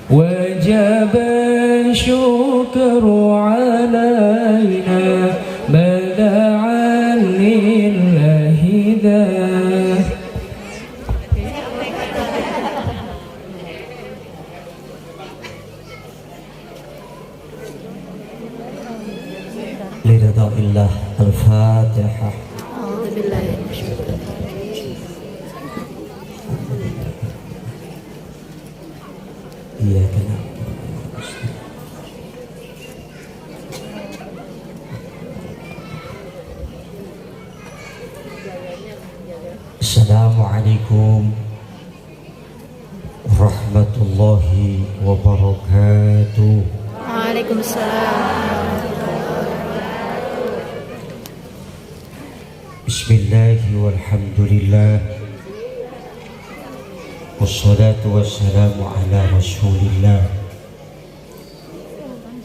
وجب الشكر علينا بدعا لله ذا لرضا الله. الفاتحة. Iya kena. Assalamualaikum warahmatullahi wabarakatuh. Waalaikumsalam. Bismillahi walhamdulillah. Wassalatu wassalamu ala rasulillah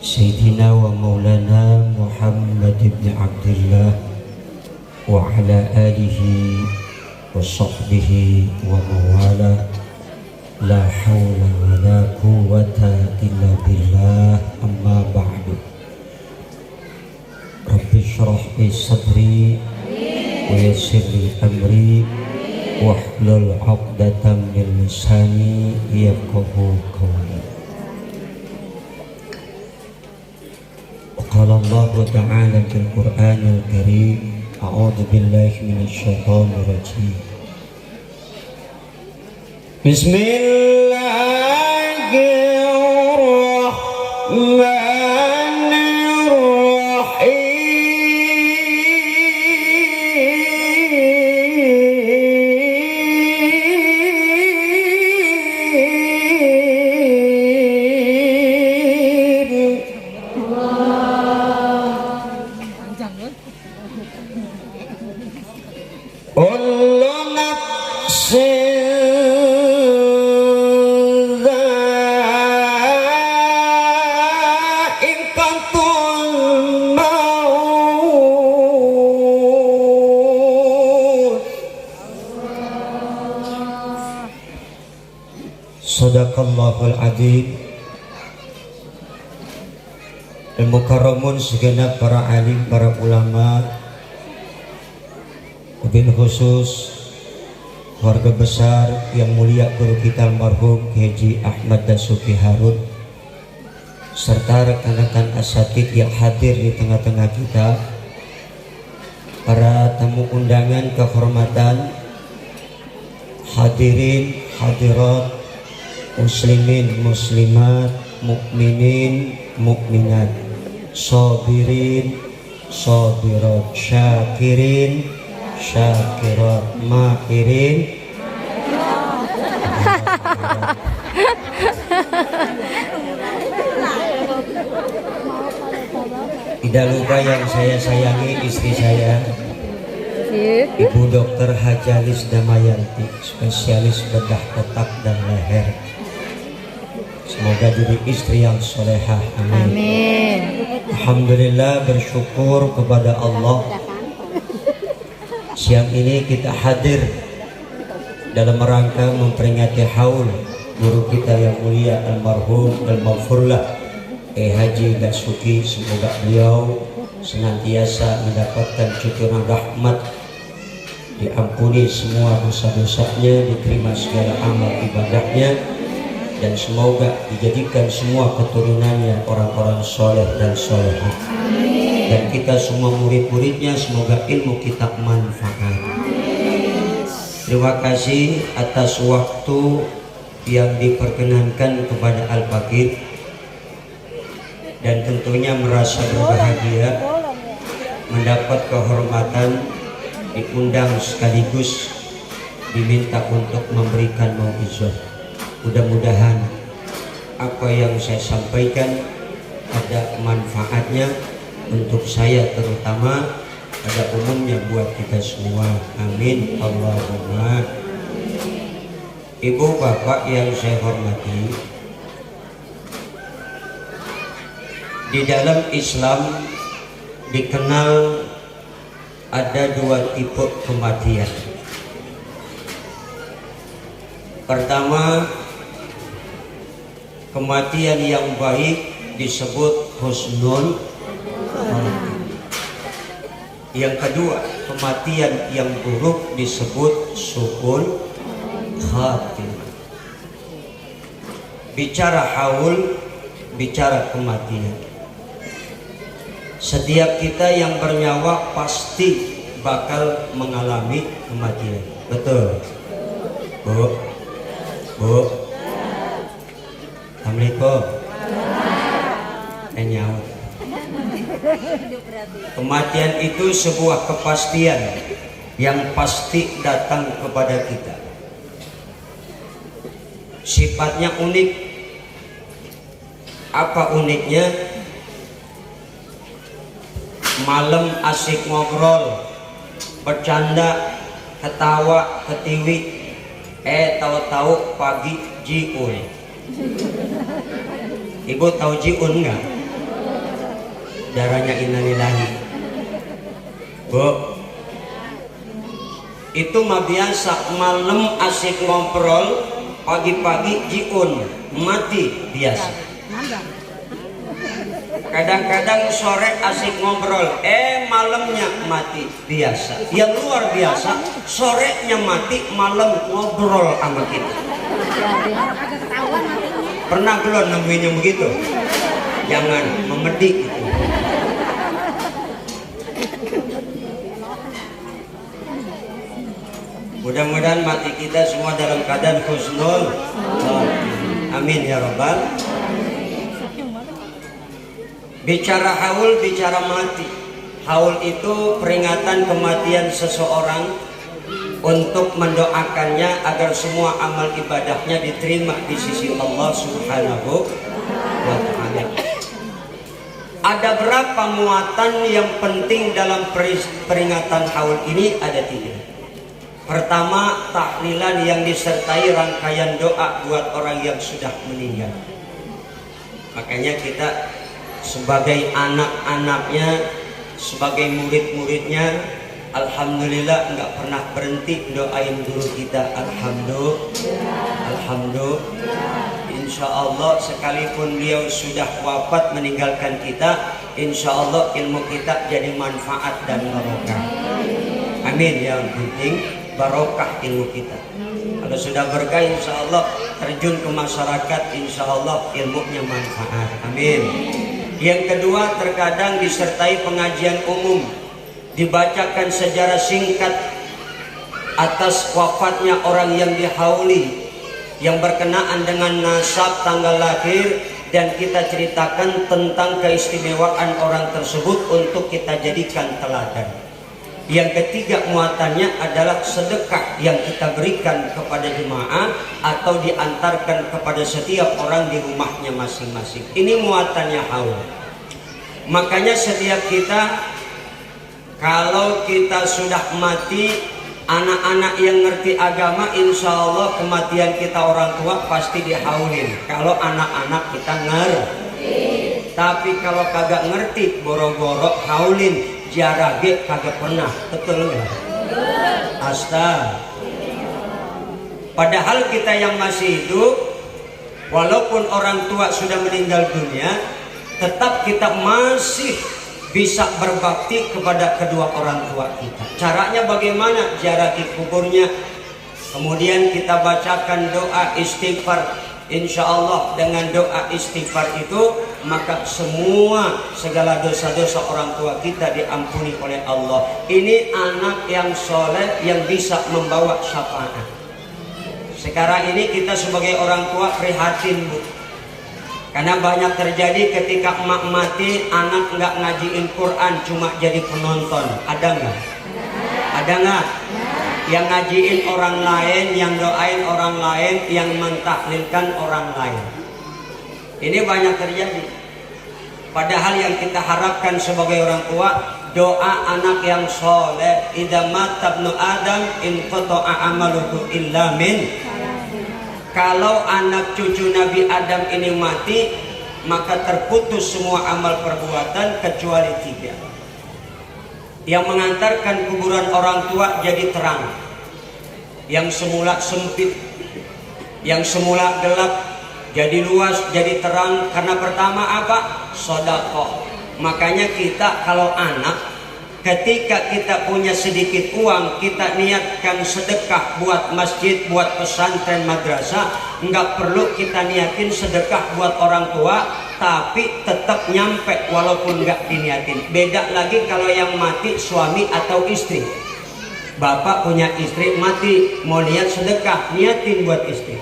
Sayyidina wa maulana Muhammad ibn Abdullah wa ala alihi wa sahbihi wa mawala. La hawla wa la quwwata illa billah. Amma ba'du. Rabbi syrah li sadri wa yassir li amri wahlul 'uqdatam min lisani yafqahu qawli. Qala Allah ta'ala fil Qur'anil Karim, a'udzu billahi minasy syaithanir rajim. Bismillahirrahmanirrahim. Kullu nafsin dha'iqatul maut. Shadaqallahul adzim. Al-mukarramun segenap para alim, para ulama, wabil khusus keluarga besar yang mulia guru kita almarhum Haji Ahmad Dasuki Harun, serta rekan-rekan asatid yang hadir di tengah-tengah kita, para tamu undangan kehormatan, hadirin hadirat, muslimin muslimat, mukminin mukminat, sabirin sabirat, syakirin syakirat, makirin. Tidak lupa yang saya sayangi istri saya, Ibu Dr. Hajalis Damayanti, spesialis bedah otak dan leher. Semoga jadi istri yang solehah. Amin. Amin. Alhamdulillah, bersyukur kepada Allah. Siang ini kita hadir dalam rangka memperingati haul guru kita yang mulia almarhum al-maghfurlah Haji Dasuki. Semoga beliau senantiasa mendapatkan cucuran rahmat, diampuni semua dosa-dosanya, diterima segala amal ibadahnya, dan semoga dijadikan semua keturunannya orang-orang soleh dan solehah. Dan kita semua murid-muridnya semoga ilmu kita manfaat. Terima kasih atas waktu yang diperkenankan kepada Al-Faqih, dan tentunya merasa berbahagia mendapat kehormatan diundang sekaligus diminta untuk memberikan mau'izah. Mudah-mudahan apa yang saya sampaikan ada manfaatnya untuk saya terutama, pada umumnya buat kita semua. Amin Allahumma. Ibu bapak yang saya hormati, di dalam Islam dikenal ada dua tipe kematian. Pertama, kematian yang baik disebut husnul khatimah. Yang kedua, kematian yang buruk disebut su'ul khatimah. Bicara haul, bicara kematian. Setiap kita yang bernyawa pasti bakal mengalami kematian. Betul? Bu? Bu? Assalamualaikum. Nyawa. Kematian itu sebuah kepastian yang pasti datang kepada kita. Sifatnya unik. Apa uniknya? Malam asik ngobrol, bercanda, ketawa, ketiwi, tahu-tahu pagi jiun. Ibu tahu jiun nggak? Darahnya innalillahi. Bu, itu mah biasa. Malam asik ngobrol, pagi-pagi jiun, mati biasa. Kadang-kadang sore asik ngobrol, malamnya mati biasa. Yang luar biasa, sorenya mati, malam ngobrol sama kita. Pernah belum nemuinnya begitu? Jangan memedik itu. Mudah-mudahan mati kita semua dalam keadaan husnul khatimah. Amin ya rabbal. Bicara haul, bicara mati. Haul itu peringatan kematian seseorang untuk mendoakannya agar semua amal ibadahnya diterima di sisi Allah Subhanahu wa ta'ala. Ada berapa muatan yang penting dalam peringatan haul ini? Ada 3. Pertama, tahlilan yang disertai rangkaian doa buat orang yang sudah meninggal. Makanya kita sebagai anak-anaknya, sebagai murid-muridnya, alhamdulillah nggak pernah berhenti doain guru kita. Alhamdulillah. Insya Allah sekalipun beliau sudah wafat meninggalkan kita, insya Allah ilmu kita jadi manfaat dan barokah. Amin. Yang penting barokah ilmu kita. Kalau sudah berkah, insya Allah terjun ke masyarakat, insya Allah ilmunya manfaat. Amin. Yang kedua, terkadang disertai pengajian umum, dibacakan sejarah singkat atas wafatnya orang yang dihauli, yang berkenaan dengan nasab, tanggal lahir, dan kita ceritakan tentang keistimewaan orang tersebut untuk kita jadikan teladan. Yang ketiga, muatannya adalah sedekah yang kita berikan kepada jemaah atau diantarkan kepada setiap orang di rumahnya masing-masing. Ini muatannya haul. Makanya setiap kita, kalau kita sudah mati, anak-anak yang ngerti agama, insya Allah kematian kita orang tua pasti dihaulin. Kalau anak-anak kita ngerti. Tapi kalau kagak ngerti, boro-boro haulin. Jarage kagak pernah, betul nggak? Astaga. Padahal kita yang masih hidup, walaupun orang tua sudah meninggal dunia, tetap kita masih bisa berbakti kepada kedua orang tua kita. Caranya bagaimana? Jarage kuburnya, kemudian kita bacakan doa istighfar. Insya Allah dengan doa istighfar itu, maka semua segala dosa-dosa orang tua kita diampuni oleh Allah. Ini anak yang soleh yang bisa membawa syafaat. Sekarang ini kita sebagai orang tua prihatin, Bu. Karena banyak terjadi ketika emak mati, anak nggak ngajiin Quran, cuma jadi penonton. Ada nggak? Ada nggak? Yang ngajiin orang lain, yang doain orang lain, yang mentahlilkan orang lain. Ini banyak terjadi. Padahal yang kita harapkan sebagai orang tua, doa anak yang soleh. Idza mata ibnu Adam inqata'a amaluhu illa min Kalau anak cucu Nabi Adam ini mati, maka terputus semua amal perbuatan kecuali 3. Yang mengantarkan kuburan orang tua jadi terang. Yang semula sempit, yang semula gelap jadi luas, jadi terang. Karena pertama apa? Sedekah. Makanya kita kalau anak, ketika kita punya sedikit uang, kita niatkan sedekah buat masjid, buat pesantren, madrasah. Enggak perlu kita niatin sedekah buat orang tua, tapi tetap nyampe walaupun enggak diniatin. Beda lagi kalau yang mati suami atau istri. Bapak punya istri mati, mau niat sedekah, niatin buat istri.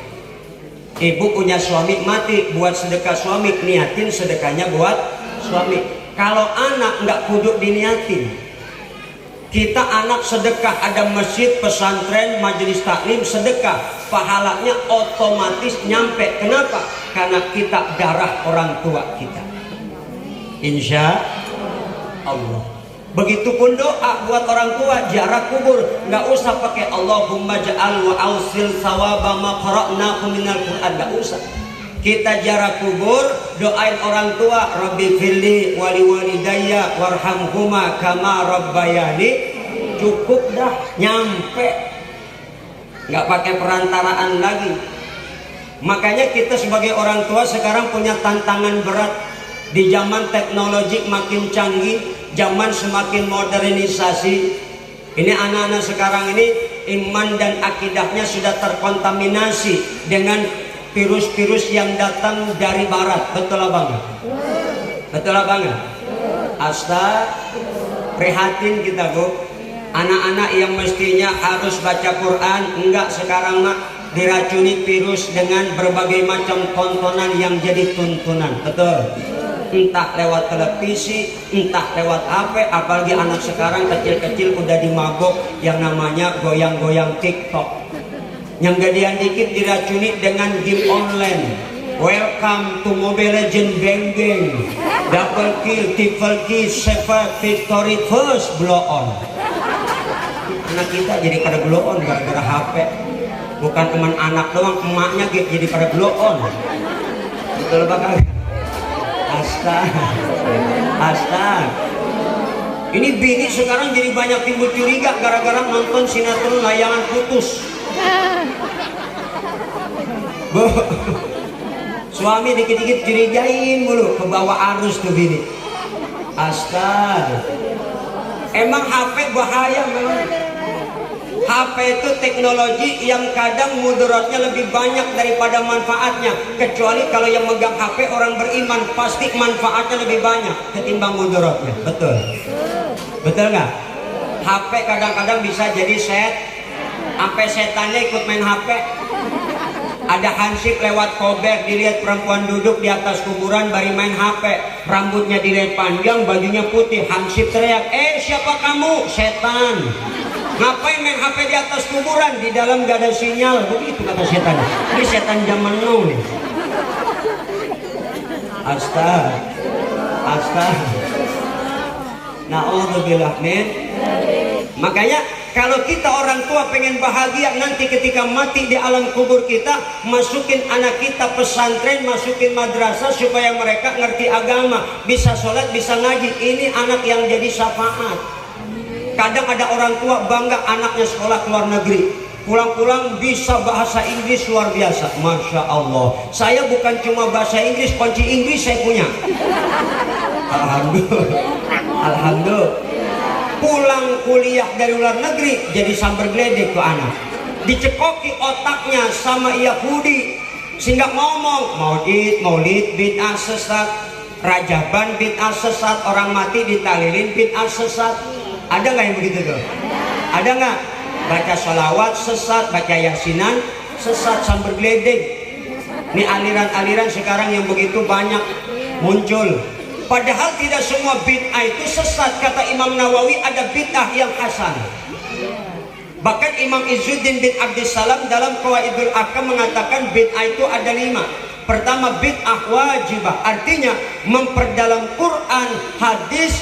Ibu punya suami mati, buat sedekah suami, niatin sedekahnya buat suami. Kalau anak enggak kudu diniatin. Kita anak sedekah, ada masjid, pesantren, majelis taklim, sedekah, pahalanya otomatis nyampe. Kenapa? Karena kita darah orang tua kita. Insya Allah. Begitupun doa buat orang tua, ziarah kubur, nggak usah pakai Allahumma ja'al wa ausil sawaba ma qara'nahu minal Qur'an, nggak usah. Kita ziarah kubur, doain orang tua, Rabbi firli wali walidayya warhamhuma kama rabbayani. Cukup dah, nyampe, nggak pakai perantaraan lagi. Makanya kita sebagai orang tua sekarang punya tantangan berat. Di zaman teknologi makin canggih, zaman semakin modernisasi, ini anak-anak sekarang ini iman dan akidahnya sudah terkontaminasi dengan virus-virus yang datang dari barat. Betul abang? Betul abang? Prihatin kita, Bu. Anak-anak yang mestinya harus baca Quran, enggak, sekarang mah diracuni virus dengan berbagai macam tontonan yang jadi tuntunan. Betul? Entah lewat televisi, entah lewat HP. Apalagi anak sekarang kecil-kecil udah dimabok yang namanya goyang-goyang TikTok. Yang gedean dikit diracuni dengan game online. Welcome to Mobile Legend Bang Bang, double kill, triple kill, save victory, first blow on. Anak kita jadi pada blow on gara-gara HP. Bukan teman anak doang, emaknya jadi pada blow on. Betul bakal. Astaga. Ini bini sekarang jadi banyak timbul curiga gara-gara nonton sinetron layangan putus. Bu, suami dikit-dikit curigain mulu, ke bawah arus tuh bini. Astaga. Emang HP bahaya memang. HP itu teknologi yang kadang mudaratnya lebih banyak daripada manfaatnya. Kecuali kalau yang megang HP orang beriman, pasti manfaatnya lebih banyak ketimbang mudaratnya. Betul? Betul nggak? HP kadang-kadang bisa jadi sampai setannya ikut main HP. Ada hansip lewat kober, dilihat perempuan duduk di atas kuburan bari main HP, rambutnya dilihat panjang, bajunya putih, hansip teriak, siapa kamu? Setan. Ngapain main HP di atas kuburan? Di dalam gak ada sinyal. Begitu kata setan. Ini setan zaman now nih. Astaga. Na'udzubillah min. Makanya kalau kita orang tua pengen bahagia nanti ketika mati di alam kubur kita, masukin anak kita pesantren, masukin madrasah supaya mereka ngerti agama, bisa sholat, bisa ngaji. Ini anak yang jadi syafaat. Kadang ada orang tua bangga anaknya sekolah ke luar negeri, pulang-pulang bisa bahasa Inggris luar biasa. Masya Allah, saya bukan cuma bahasa Inggris, kunci Inggris saya punya. Alhamdulillah. Pulang kuliah dari luar negeri jadi sambar geledek ke anak, dicekoki otaknya sama Yahudi sehingga ngomong maulid bid'ah sesat, Rajaban bid'ah sesat, orang mati ditalilin bid'ah sesat. Ada nggak yang begitu tuh? Ada nggak? Baca sholawat sesat, baca yasinan sesat, sambar geledek. Ini aliran-aliran sekarang yang begitu banyak muncul. Padahal tidak semua bid'ah itu sesat. Kata Imam Nawawi ada bid'ah yang hasan. Bahkan Imam Izzuddin bin Abdissalam dalam Qawaidul Ahkam mengatakan bid'ah itu ada 5. Pertama, bid'ah wajibah, artinya memperdalam Quran, hadis,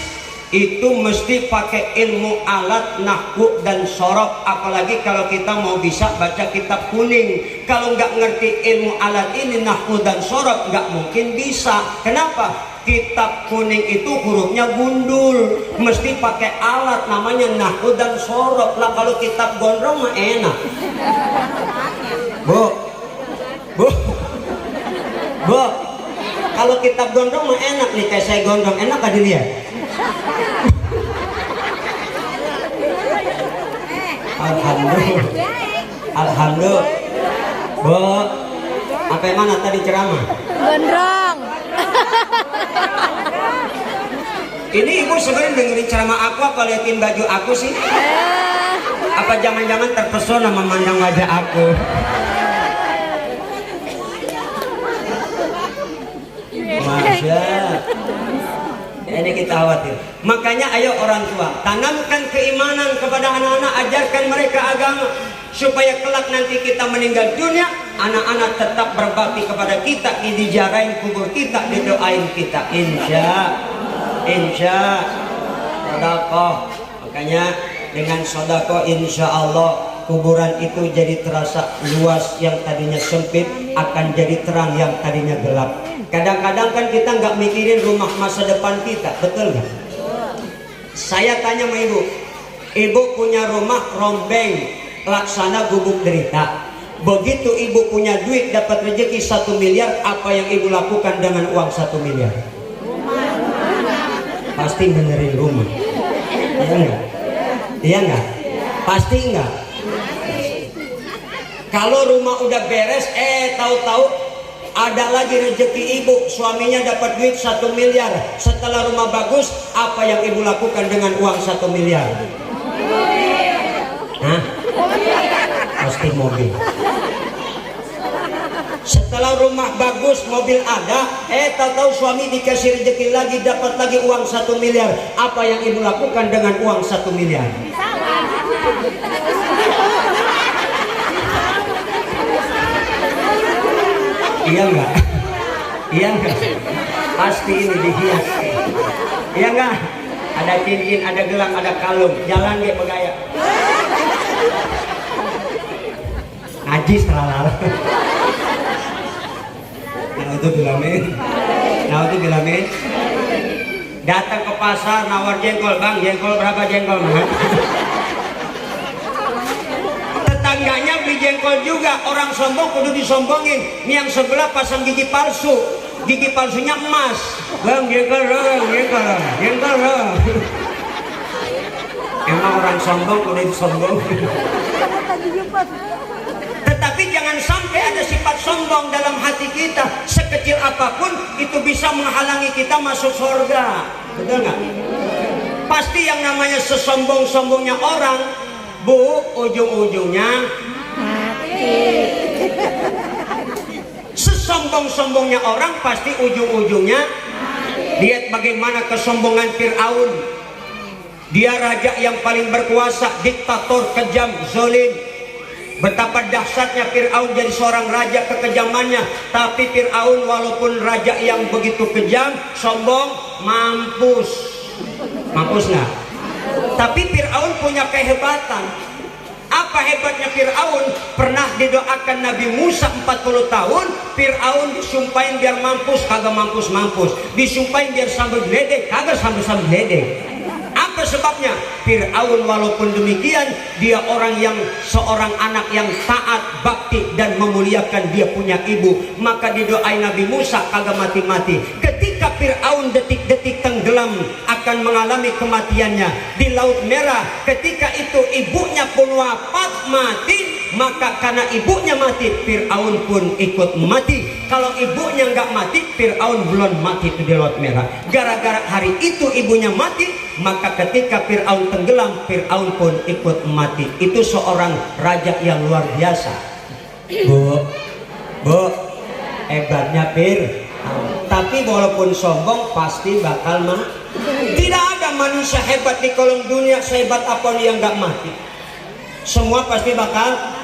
itu mesti pakai ilmu alat, nahwu dan sorof. Apalagi kalau kita mau bisa baca kitab kuning. Kalau nggak ngerti ilmu alat ini, nahwu dan sorof, nggak mungkin bisa. Kenapa? Kitab kuning itu hurufnya gundul, mesti pakai alat namanya nahwu dan sorof. Lah kalau kitab gondrong mah enak. Bu, kalau kitab gondrong mah enak nih, kayak saya gondrong, enak gak dilihat? Alhamdulillah. Bu, apa yang mana tadi ceramah? Gondrong. Ini ibu sebenarnya dengerin ceramah aku apa liatin baju aku sih? Apa jangan-jangan terpesona memandang wajah aku? Masya. Ini kita khawatir. Makanya ayo orang tua, tanamkan keimanan kepada anak-anak, ajarkan mereka agama supaya kelak nanti kita meninggal dunia, anak-anak tetap berbakti kepada kita, dijarain kubur kita, didoain kita. Insya sedekah. Makanya dengan sedekah insya Allah kuburan itu jadi terasa luas, yang tadinya sempit akan jadi terang yang tadinya gelap. Kadang-kadang kan kita nggak mikirin rumah masa depan kita, betul nggak? Saya tanya sama ibu punya rumah rombeng, laksana gubuk derita. Begitu ibu punya duit dapat rezeki 1 miliar, apa yang ibu lakukan dengan uang 1 miliar? Pasti benerin rumah. Iya nggak? Iya nggak? Pasti nggak? Kalau rumah udah beres, tahu-tahu ada lagi rezeki ibu, suaminya dapat duit 1 miliar. Setelah rumah bagus, apa yang ibu lakukan dengan uang 1 miliar? Hah? Pasti mobil. Setelah rumah bagus, mobil ada, tahu-tahu suami dikasih rezeki lagi, dapat lagi uang 1 miliar. Apa yang ibu lakukan dengan uang 1 miliar? Iya enggak? Iya enggak? Pasti ini dihias. Iya enggak? Ada cincin, ada gelang, ada kalung. Jalan dia bergaya. Najis terlalu. Nah itu bilamin. Datang ke pasar nawar jengkol, bang jengkol berapa jengkol? Tetangganya beli jengkol juga, orang sombong kudu disombongin. Ini yang sebelah pasang gigi palsu, gigi palsunya emas. Bang jengkol. Emang orang sombong kudu disombongin. Tetapi jangan sampai ada sifat sombong dalam hati kita. Sekecil apapun itu bisa menghalangi kita masuk surga. Betul nggak? Pasti yang namanya sesombong-sombongnya orang, Bu, ujung-ujungnya mati. Sesombong-sombongnya orang pasti ujung-ujungnya mati. Lihat bagaimana kesombongan Fir'aun. Dia raja yang paling berkuasa, diktator, kejam, zalim. Betapa dahsyatnya Fir'aun jadi seorang raja, kekejamannya. Tapi Fir'aun walaupun raja yang begitu kejam, sombong, mampus nggak? Tapi Fir'aun punya kehebatan. Apa hebatnya Fir'aun? Pernah didoakan Nabi Musa 40 tahun. Fir'aun disumpahin biar mampus, kagak mampus. Disumpahin biar sambal geledek, kagak sambal geledek. Apa sebabnya? Fir'aun walaupun demikian, dia orang yang seorang anak yang taat, bakti dan memuliakan dia punya ibu. Maka didoain Nabi Musa kagak mati-mati. Ketika Fir'aun detik-detik tenggelam akan mengalami kematiannya di Laut Merah, ketika itu ibunya pun wafat mati. Maka karena ibunya mati, Fir'aun pun ikut mati. Kalau ibunya nggak mati, Fir'aun belum mati itu di Laut Merah. Gara-gara hari itu ibunya mati, maka ketika Fir'aun tenggelam, Fir'aun pun ikut mati. Itu seorang raja yang luar biasa. Bu, hebatnya Fir'aun. Tapi walaupun sombong pasti bakal mati. Tidak ada manusia hebat di kolong dunia sehebat apa yang nggak mati. Semua pasti bakal.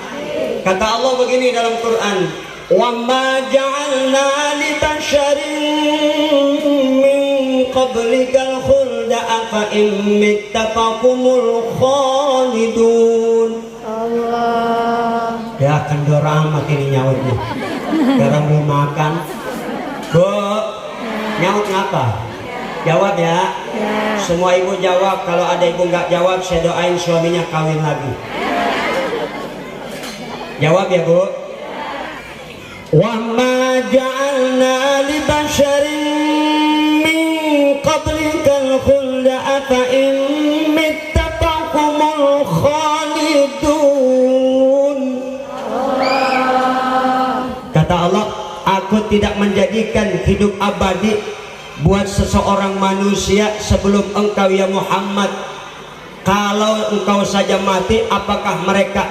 Kata Allah begini dalam Quran, wa ma ja'alna li basharin min qablikal khulda فإن مت فهم الخالدون. Allah. Ya kendor amat ini nyautnya. Sekarang belum makan. Bu, nyaut ngapa? Jawab ya. Semua ibu jawab. Kalau ada ibu nggak jawab, saya doain suaminya kawin lagi. Jawab ya Bu. Wa ma ja'alna li basharin min qablikal khulda afa in mitta fahumul khalidun. Kata Allah, aku tidak menjadikan hidup abadi buat seseorang manusia sebelum engkau ya Muhammad. Kalau engkau saja mati, apakah mereka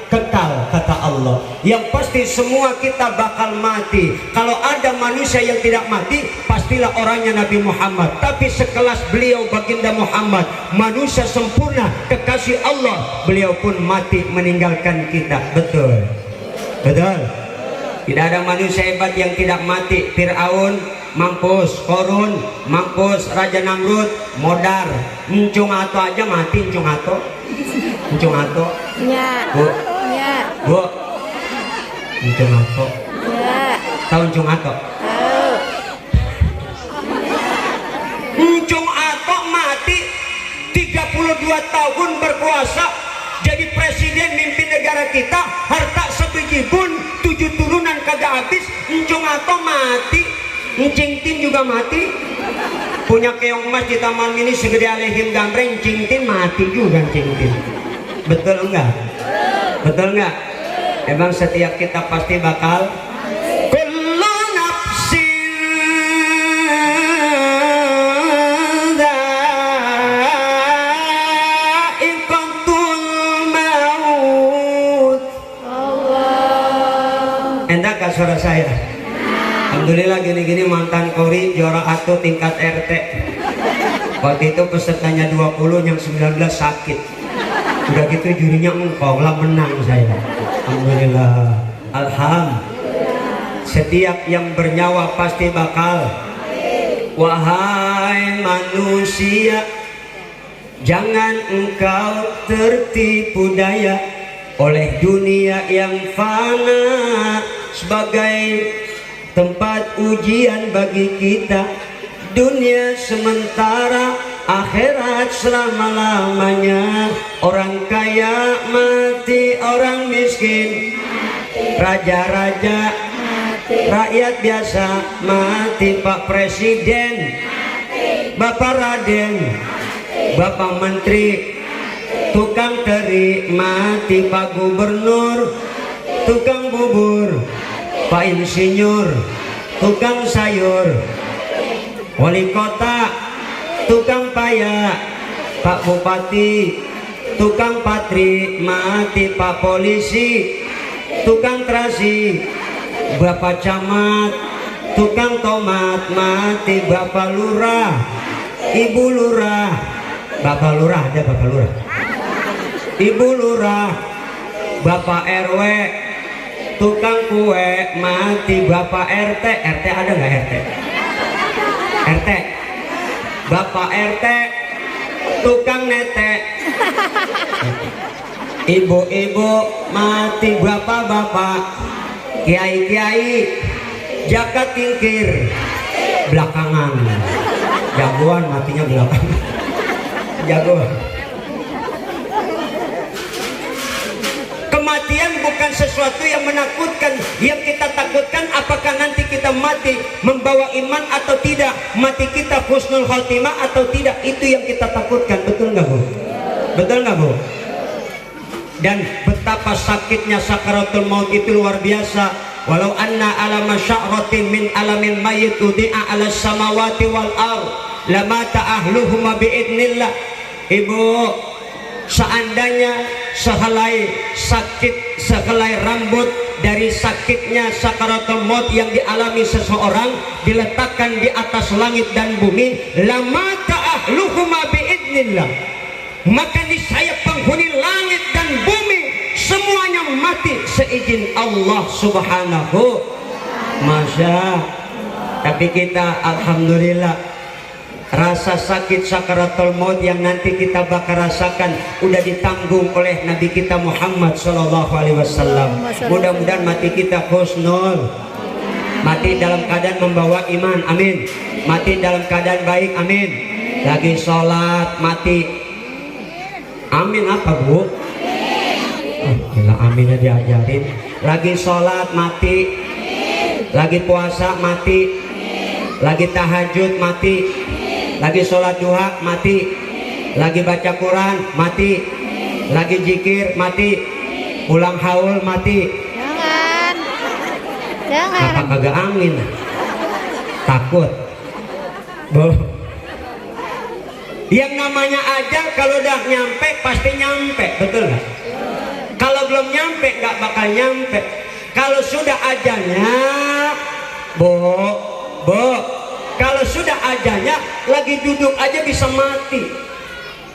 kekal? Kata Allah, yang pasti semua kita bakal mati. Kalau ada manusia yang tidak mati, pastilah orangnya Nabi Muhammad. Tapi sekelas beliau baginda Muhammad, manusia sempurna, kekasih Allah, beliau pun mati meninggalkan kita. Betul? Betul? Tidak ada manusia hebat yang tidak mati. Fir'aun mampus, Korun mampus, Raja Namrud modar, Encung Ato aja mati. Encung Ato Ya. Bu, Ya. Bu, Encung Ato Ya. tahu Encung Ato? Tahu. Encung Ato mati 32 tahun berkuasa, jadi presiden mimpin negara kita, harta sebiji pun 7 turunan kagak habis. Encung Ato mati. Encing Tin juga mati. Punya keong emas di taman mini segede Alehim Gambreng. Encing Tin mati juga. Encing Tin. Betul enggak? Betul enggak? Emang setiap kita pasti bakal kullu nafsin dha'iqatul maut. Allah. Enak gak suara saya? Alhamdulillah gini-gini mantan kori juara atu tingkat RT. Waktu itu pesertanya 20, yang 19 sakit. Udah gitu jurinya engkau lah, menang saya. Alhamdulillah. Alhamdulillah. Setiap yang bernyawa pasti bakal. Wahai manusia, jangan engkau tertipu daya oleh dunia yang fana sebagai tempat ujian bagi kita. Dunia sementara, akhirat selama-lamanya. Orang kaya mati, orang miskin mati, raja-raja mati, rakyat biasa mati, Pak Presiden mati, Bapak Raden mati, Bapak Menteri mati, tukang teri mati, Pak Gubernur mati, tukang bubur mati, Pak Insinyur, tukang sayur, wali kota, tukang paya, Pak Bupati, tukang patri mati, Pak Polisi, tukang terasi, Bapak Camat, tukang tomat mati, Bapak Lurah, Ibu Lurah, Bapak Lurah ada, Bapak Lurah, Ibu Lurah, Bapak RW, tukang kue mati, Bapak RT. RT ada nggak RT? RT, Bapak RT, tukang netek, ibu-ibu mati, bapak-bapak, kiai-kiai, jakat tingkir, belakangan, jagoan matinya belakangan, jagoan. Kematian bukan sesuatu yang menakutkan. Yang kita takutkan apakah nanti kita mati membawa iman atau tidak, mati kita husnul khotimah atau tidak, itu yang kita takutkan. Betul nggak Bu? Betul nggak Bu? Dan betapa sakitnya sakaratul maut itu luar biasa. Walau anna alama sya'ratin min alamin mayyit udi'a ala samawati wal ard lamata ahluhuma biidnillah. Ibu, seandainya sehelai sakit, sehelai rambut dari sakitnya sakaratul maut yang dialami seseorang diletakkan di atas langit dan bumi, lamata ahluhuma biidnillah, maka niscaya penghuni langit dan bumi semuanya mati seizin Allah subhanahu. Masya. Tapi kita alhamdulillah Rasa sakit sakaratul maut yang nanti kita bakal rasakan udah ditanggung oleh Nabi kita Muhammad sallallahu alaihi wasallam. Mudah-mudahan mati kita husnul, mati dalam keadaan membawa iman, amin. Mati dalam keadaan baik, amin. Lagi sholat mati, amin apa bu? Oh, gila, aminnya diajarin. Lagi sholat mati, lagi puasa mati, lagi tahajud mati, lagi sholat duha mati, lagi baca Quran mati, lagi zikir mati, ulang haul mati. Jangan. Apa kagak amin? Takut. Boh. Yang namanya ajal kalau udah nyampe pasti nyampe, betul nggak? Kalau belum nyampe nggak bakal nyampe. Kalau sudah ajalnya, kalau sudah ajalnya lagi duduk aja bisa mati.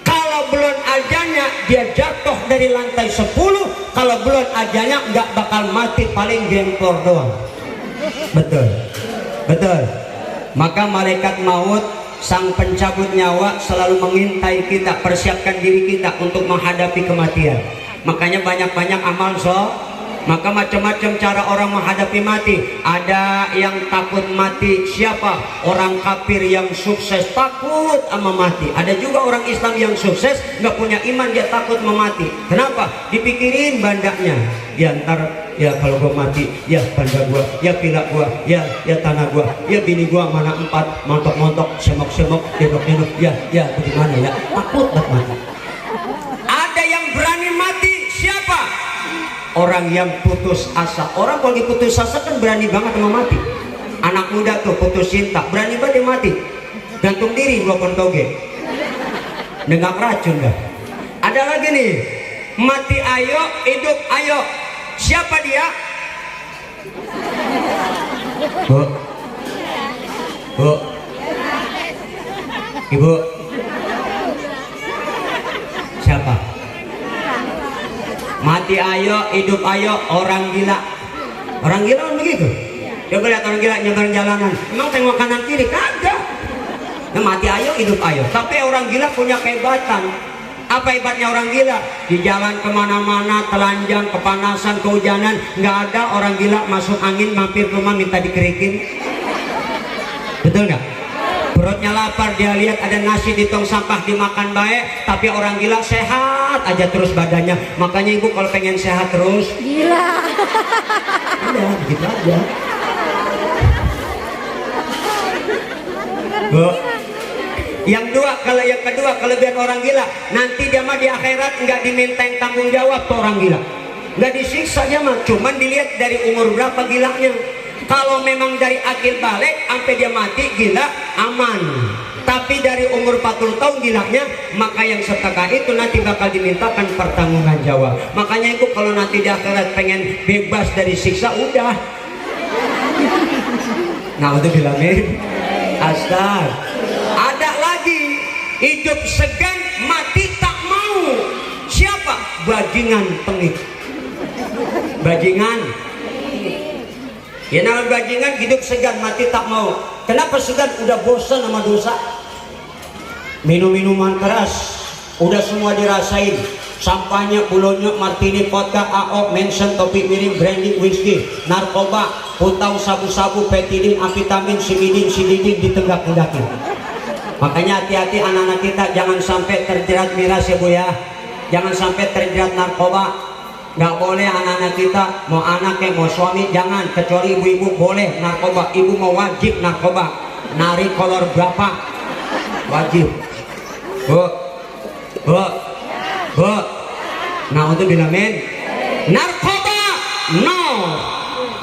Kalau belum ajalnya dia jatuh dari lantai 10. Kalau belum ajalnya nggak bakal mati, paling gempor doang. Betul, betul. Maka malaikat maut, sang pencabut nyawa, selalu mengintai kita, persiapkan diri kita untuk menghadapi kematian. Makanya banyak-banyak amal Maka macam-macam cara orang menghadapi mati. Ada yang takut mati, siapa? Orang kafir yang sukses takut sama mati. Ada juga orang Islam yang sukses nggak punya iman, dia takut memati. Kenapa? Dipikirin bandanya. Ya ntar, ya kalau gua mati, ya banda gua, ya pila gua, ya tanah gua, ya bini gua mana 4, montok-montok, semok-semok, denok-denok, ya bagaimana ya? Takut banget mati. Ada yang berani mati, siapa? Orang yang putus asa. Orang kalau putus asa kan berani banget mau mati. Anak muda tuh putus cinta, berani banget dia mati. Gantung diri gua pontoge. Dengan racun dah. Ada lagi nih, mati ayo, hidup ayo. Siapa dia? Bu, ibu, siapa? Mati ayo, hidup ayo, orang gila. Orang gila kan begitu. Coba lihat orang gila nyebrang jalanan, emang tengok kanan kiri? Kagak. Nah, mati ayo, hidup ayo. Tapi orang gila punya kehebatan. Apa hebatnya orang gila? Di jalan kemana-mana, telanjang, kepanasan, kehujanan, nggak ada orang gila masuk angin mampir rumah minta dikerikin. Betul nggak? Perutnya lapar, dia lihat ada nasi di tong sampah dimakan baik, tapi orang gila sehat aja terus badannya. Makanya ibu kalau pengen sehat terus Gila. udah begitu aja. Bu, yang kedua kelebihan orang gila, nanti dia mah di akhirat nggak dimintain tanggung jawab tuh orang gila, nggak disiksa dia mah, cuman dilihat dari umur berapa gilanya. Kalau memang dari akil balik sampai dia mati gila aman, tapi dari umur 40 tahun gilanya, maka yang setengah itu nanti bakal dimintakan pertanggungan jawab. Makanya itu kalau nanti di akhirat pengen bebas dari siksa udah. Nah untuk bilangin astag. Ada lagi hidup segan mati tak mau. Siapa? Bajingan tengik. Bajingan. Ya nama bajingan hidup segan mati tak mau. Kenapa segan? Udah bosan sama dosa. Minum minuman keras udah semua dirasain. Sampahnya, pulaunya, martini, vodka, AO, mention, topi miring, brandy, whisky, narkoba, putau, sabu-sabu, petidin, amfetamin, simidin, sididin ditenggak-tenggakin. Makanya hati-hati anak-anak kita jangan sampai terjerat miras ya bu ya. Jangan sampai terjerat narkoba. Nggak boleh anak-anak kita, mau anaknya mau suami jangan, kecuali ibu-ibu boleh narkoba. Ibu mau wajib narkoba, nari kolor berapa wajib. Bu, nah untuk bilangin narkoba no,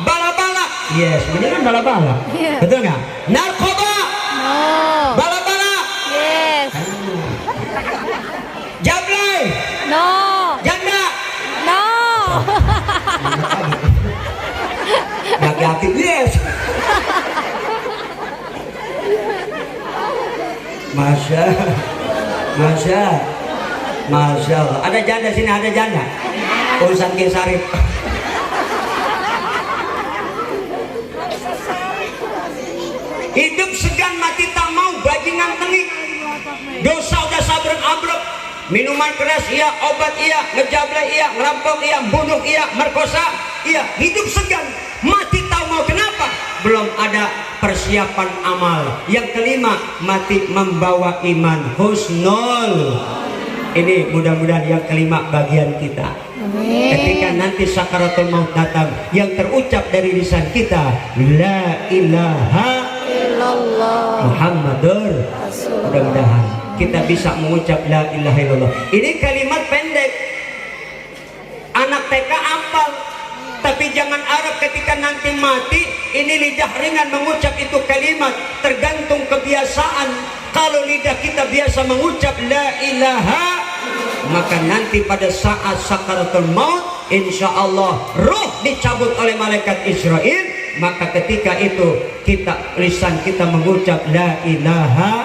bala-bala yes, beneran bala-bala. Iya. Betul nggak? Narkoba No. bala-bala Yes. jablay No. janda. No. Laki-laki yes. Masya Allah. Ada janda sini, ada janda. Urusan Kisarif. Hidup segan mati tak mau, bajingan tengik. bosan ambruk. Minuman keras iya, obat iya, ngejablay iya, ngerampok iya, bunuh iya, merkosa iya, hidup segan, mati tahu mau kenapa? Belum ada persiapan amal. Yang kelima, mati membawa iman husnul. Ini mudah-mudahan yang kelima bagian kita. Amin. Ketika nanti sakaratul maut datang, yang terucap dari lisan kita, la ilaha Illallah. Muhammadur. Mudah-mudahan kita bisa mengucap la ilaha illallah. Ini kalimat pendek, anak TK hafal, tapi jangan harap ketika nanti mati ini lidah ringan mengucap itu kalimat. Tergantung kebiasaan. Kalau lidah kita biasa mengucap la ilaha, maka nanti pada saat sakaratul maut, insya Allah roh dicabut oleh malaikat Israel. Maka ketika itu lisan kita mengucap la ilaha.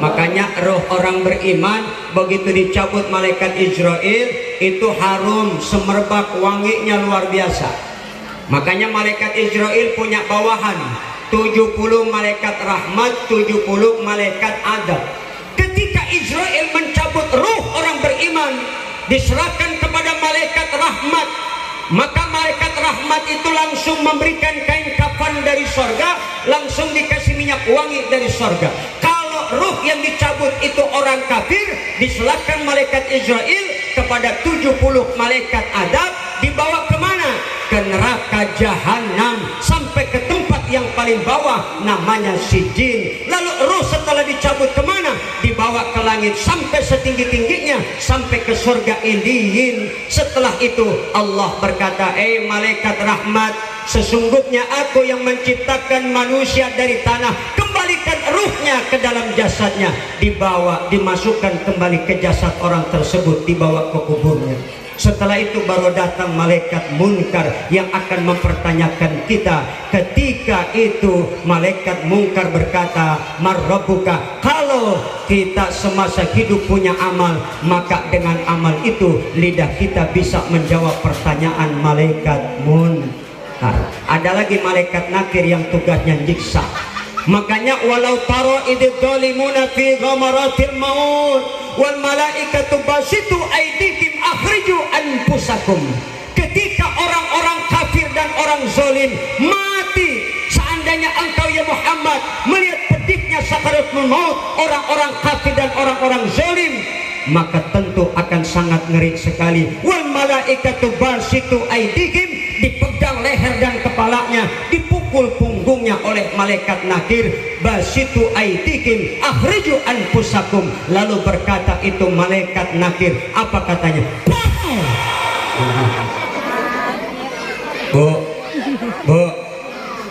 Makanya roh orang beriman begitu dicabut malaikat Israel itu harum, semerbak, wanginya luar biasa. Makanya malaikat Israel punya bawahan 70 malaikat rahmat, 70 malaikat adab. Ketika Israel mencabut ruh orang beriman, diserahkan kepada malaikat rahmat, maka malaikat rahmat itu langsung memberikan kain kafan dari sorga, langsung dikasih minyak wangi dari sorga. Ruh yang dicabut itu orang kafir, diserahkan malaikat Israel kepada 70 malaikat adab, dibawa kemana? Ke neraka jahanam, sampai ke tempat yang paling bawah namanya sijin. Lalu ruh setelah dicabut kemana? Dibawa ke langit sampai setinggi-tingginya, sampai ke surga Iliyin. Setelah itu Allah berkata, malaikat rahmat, sesungguhnya aku yang menciptakan manusia dari tanah, kembalikan ruhnya ke dalam jasadnya. Dibawa, dimasukkan kembali ke jasad orang tersebut, dibawa ke kuburnya. Setelah itu baru datang malaikat munkar yang akan mempertanyakan kita. Ketika itu malaikat munkar berkata, marrabbuka. Kalau kita semasa hidup punya amal, maka dengan amal itu lidah kita bisa menjawab pertanyaan malaikat munkar. Ada lagi malaikat nakir yang tugasnya nyiksa. Makanya walau taro idh zalimuna fi ghamaratil maut wal malaikatu basitu aydihim akhriju anfusakum. Ketika orang-orang kafir dan orang zalim mati, seandainya engkau ya Muhammad melihat pedihnya sakaratul maut orang-orang kafir dan orang-orang zalim, maka tentu akan sangat ngeri sekali. Wal malaikatu basitu aydihim, dipegang leher dan kepalanya, dipukul punggungnya oleh malaikat nakir. Basitu aydihim akhriju anfusakum. Lalu berkata itu malaikat nakir, apa katanya? Bu,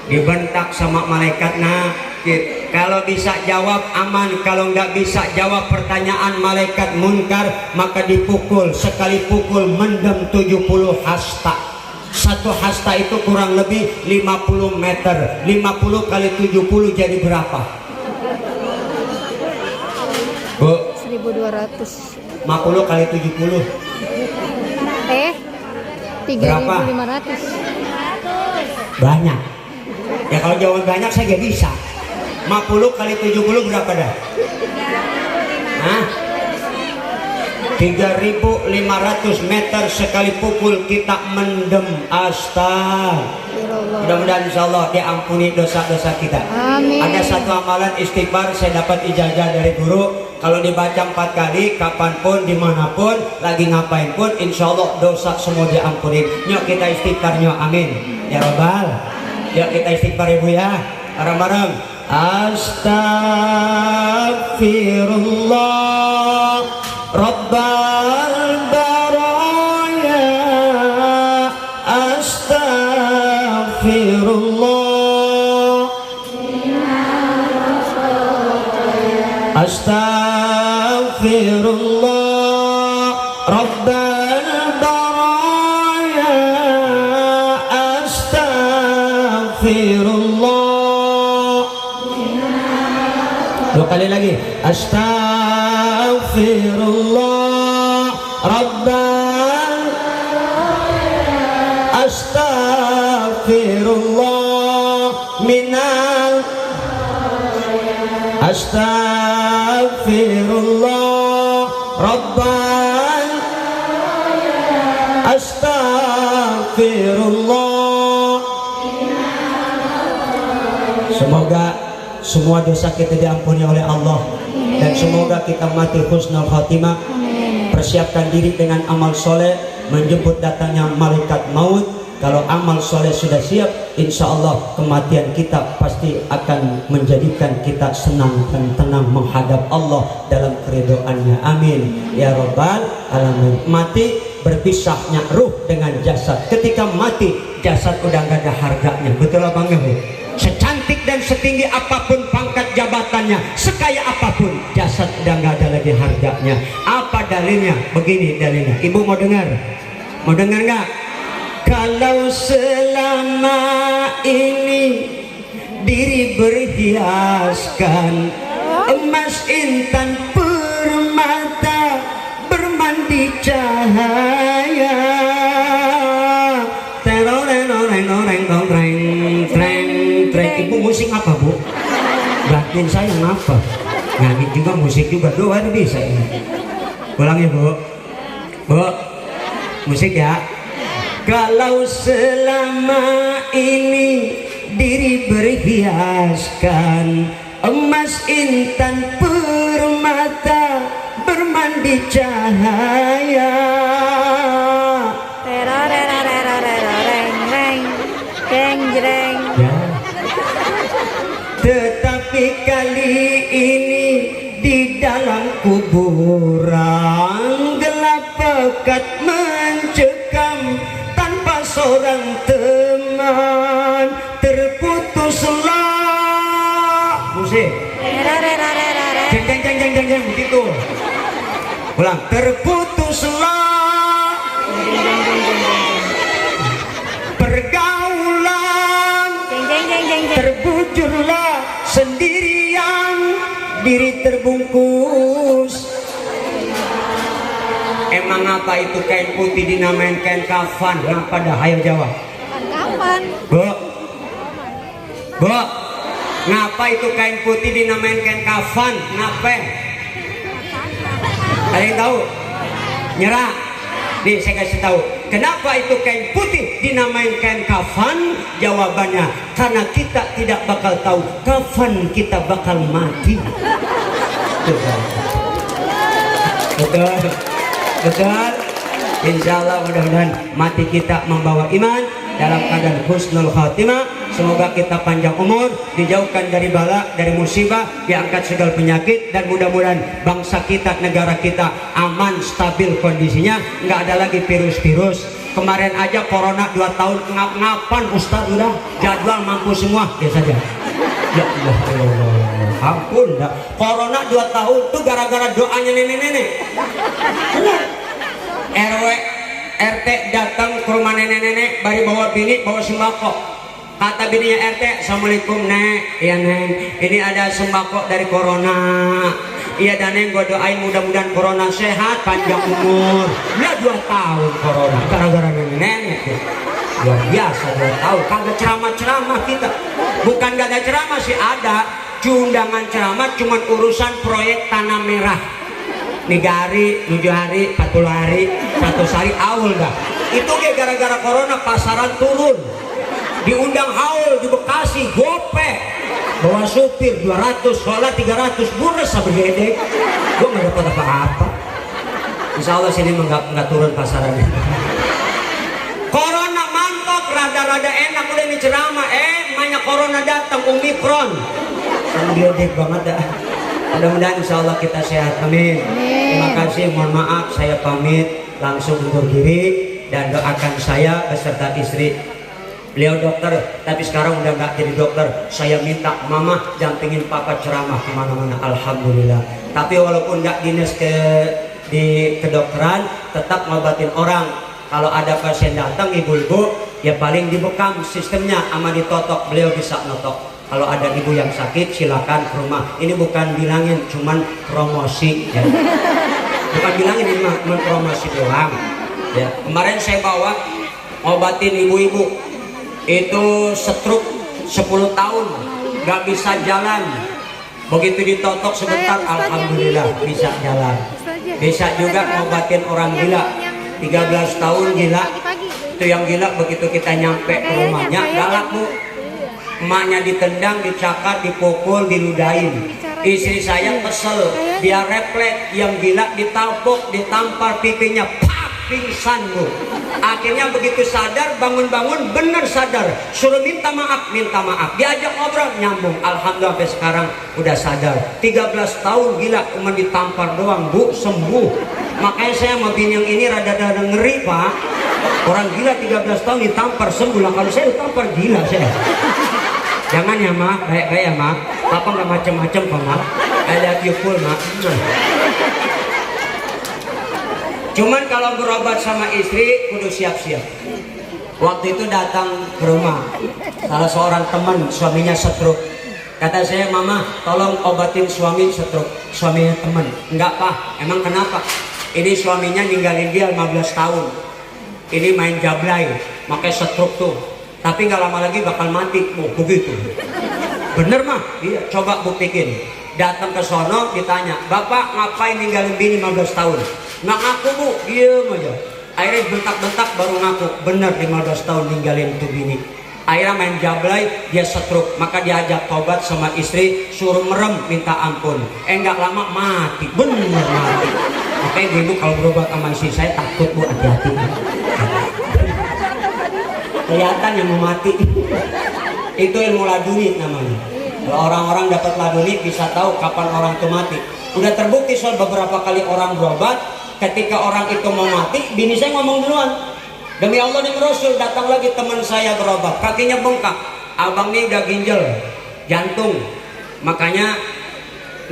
dibentak sama malaikat nakir. Kalau bisa jawab aman, kalau nggak bisa jawab pertanyaan malaikat munkar, maka dipukul. Sekali pukul mendem 70 hasta. Satu hasta itu kurang lebih 50 meter. 50 kali 70 jadi berapa? Bu, 1200. 50 kali 70 3.500. banyak. Ya kalau jawaban banyak saya gak bisa. 50 kali 70 berapa dah? Hah? 3.500 meter sekali pukul kita mendem. Astagfirullah. Mudah-mudahan insyaallah diampuni dosa-dosa kita. Amin. Ada satu amalan istighfar saya dapat ijazah dari guru. Kalau dibaca 4 kali, kapanpun, dimanapun, lagi ngapain pun, insyaallah dosa semua diampuni. Yuk kita istighfar, yuk, amin. Ya Rabbal. Yuk kita istighfar ibu ya. Bareng-bareng. Astaghfirullah Rabbal baraya. Astaghfirullah. Astaghfirullah Rabbal baraya. Astaghfirullah. 2 kali lagi. Astaghfirullah Rabbal. Astaghfirullah minal. Astaghfirullah astaghfirullah. Semoga semua dosa kita diampuni oleh Allah dan semoga kita mati husnul khatimah. Persiapkan diri dengan amal soleh menjemput datangnya malaikat maut. Kalau amal soleh sudah siap, insya Allah kematian kita pasti akan menjadikan kita senang dan tenang menghadap Allah dalam keridhoannya. Amin ya robbal alamin. Mati berpisahnya ruh dengan jasad. Ketika mati jasad udah gak ada harganya. Betul apa enggak Bu? Secantik dan setinggi apapun pangkat jabatannya, sekaya apapun, jasad udah gak ada lagi harganya. Apa dalilnya? Begini dalilnya. Ibu mau dengar? Mau dengar nggak? Kalau selama ini diri berhiaskan emas intan permata bermandi cahaya, ibu musik apa Bu? Batin saya ngapa? Nyanyi juga musik juga doa bisa ini. Ulang ya Bu. Bu, musik ya. Kalau selama ini diri berhiaskan emas intan permata bermandi cahaya, ya. Tetapi kali ini di dalam kuburan gelap pekat mencekam tanpa seorang teman, terputuslah musik jeng jeng jeng jeng jeng jeng begitu. Ulang, terputuslah pergaulan, terbujurlah sendirian, diri terbungkus. Emang apa itu kain putih dinamain kain kafan? Kenapa dah? Ayo jawab. Kapan? Bu, Bu, ngapa itu kain putih dinamain kain kafan? Kenapa? Ada yang tahu? Nyerah. Nih saya kasih tahu. Kenapa itu kain putih dinamain kain kafan? Jawabannya karena kita tidak bakal tahu kapan kita bakal mati. Betul. Betul. Insya Allah mudah-mudahan mati kita membawa iman dalam keadaan husnul khatimah. Semoga kita panjang umur, dijauhkan dari bala, dari musibah, diangkat segala penyakit, dan mudah-mudahan bangsa kita, negara kita aman, stabil kondisinya, nggak ada lagi virus-virus. Kemarin aja corona 2 tahun ngap-ngapan Ustaz, udah jadwal mampu semua, ya saja. Ya Allah, ampun dah. Corona 2 tahun tuh gara-gara doanya nenek-nenek. RW RT datang ke rumah nenek-nenek, bari bawa bini, bawa sembako. Kata bininya RT, Assalamualaikum Nek. Iya Neng, ini ada sembako dari corona. Iya dan Neng, gue doain mudah-mudahan corona sehat, panjang umur. Ya 2 tahun corona, gara-gara nenek-nenek. Luar biasa 2 tahun, kagak ceramah-ceramah kita. Bukan gak ada ceramah sih, ada undangan ceramah, cuman urusan proyek tanah merah. 3 hari, 7 hari, 40 hari, 100 hari awal dah. Itu gara-gara corona pasaran turun. Diundang haul di Bekasi, gope. Bawa supir 200, soalnya 300, murah sampai gede. Gue gak dapat apa-apa. Insya Allah sini nggak turun pasarannya. Corona mantap, rada-rada enak udah ini ceramah. Banyak corona datang, Omikron. Gede banget dah. Mudah-mudahan insya Allah kita sehat, amin. Terima kasih, mohon maaf saya pamit langsung undur diri, dan doakan saya beserta istri. Beliau dokter, tapi sekarang udah nggak jadi dokter. Saya minta mama dampingin papa ceramah kemana-mana, alhamdulillah. Tapi walaupun nggak dinas di kedokteran, tetap ngobatin orang. Kalau ada pasien datang ibu-ibu, ya paling dibekam sistemnya sama ditotok, beliau bisa notok. Kalau ada ibu yang sakit silakan ke rumah. Ini bukan bilangin, cuman promosi ya. Bukan bilangin, ini cuma promosi doang ya. Kemarin saya bawa ngobatin ibu-ibu itu stroke 10 tahun gak bisa jalan. Begitu ditotok sebentar, alhamdulillah bisa jalan. Bisa juga ngobatin orang gila 13 tahun gila. Itu yang gila begitu kita nyampe ke rumahnya galak bu. Emaknya ditendang, dicakar, dipukul, diludahin. Istri saya kesel, dia refleks. Yang gila ditabok, ditampar pipinya, pak, pingsan bu. Akhirnya begitu sadar, bangun-bangun, bener sadar. Suruh minta maaf. Diajak ngobrol, nyambung. Alhamdulillah sampai sekarang udah sadar. 13 tahun gila, cuma ditampar doang bu, sembuh. Makanya saya sama bini yang ini rada-rada ngeri pak. Orang gila 13 tahun ditampar sembuh lah. Kalau saya ditampar gila saya. Jangan ya mak, baik-baik ya mak. Papa nggak macem-macem kok mak. I love you full mak. Cuman kalau berobat sama istri kudu siap-siap. Waktu itu datang ke rumah salah seorang teman, suaminya stroke. Kata saya, mama tolong obatin suami stroke. Suaminya teman. Enggak pak, emang kenapa? Ini suaminya ninggalin dia 15 tahun. Ini main jablay, makanya stroke tuh. Tapi nggak lama lagi bakal mati. Oh begitu. Bener mah? Iya, coba buktikin. Datang ke sono ditanya, bapak ngapain ninggalin bini 15 tahun? Nggak ngaku bu, diem aja. Akhirnya bentak-bentak baru ngaku. Bener 15 tahun ninggalin tuh bini. Akhirnya main jablay, dia stroke. Maka diajak tobat sama istri, suruh merem minta ampun. Nggak lama mati. Bener mati. Oke ibu kalau berobat sama istri saya takut bu, hati-hati. Kelihatan yang mau mati. Itu ilmu laduni namanya. Kalau orang-orang dapat laduni bisa tahu kapan orang itu mati. Udah terbukti soal beberapa kali orang berobat, ketika orang itu mau mati, bini saya ngomong duluan. Demi Allah dan Rasul, datang lagi teman saya berobat, kakinya bengkak. Abang nih udah ginjal, jantung. Makanya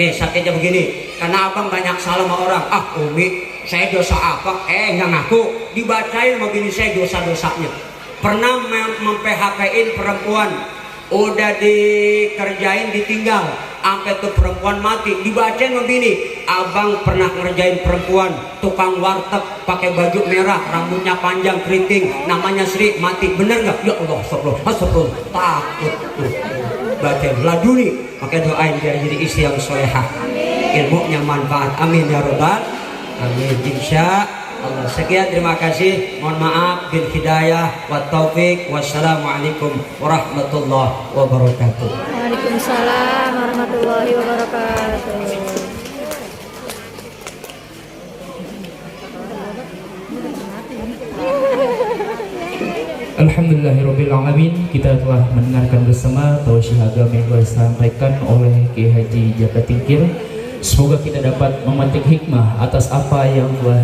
nih sakitnya begini. Karena abang banyak salah sama orang. Ah Umi, saya dosa apa? Nggak ngaku. Dibacain sama bini saya dosa-dosanya. Pernah mem-PHK-in perempuan, udah dikerjain ditinggal, sampai tuh perempuan mati, dibacain sama bini. Abang pernah ngerjain perempuan tukang warteg pakai baju merah, rambutnya panjang keriting, namanya Sri, mati. Bener nggak? Ya Allah, astagfirullah, takut tuh. Baca laduni, makanya doain biar jadi istri yang solehah, ilmunya manfaat. Amin ya robbal amin. Insya Allah. Sekian, terima kasih. Mohon maaf bil hidayah wa taufik. Wassalamualaikum warahmatullahi wabarakatuh. Waalaikumsalam warahmatullahi wabarakatuh. Alhamdulillahirrabbilalamin. Kita telah mendengarkan bersama tausiah agama yang disampaikan oleh Kiai Haji Jaka Tingkir. Semoga kita dapat memetik hikmah atas apa yang telah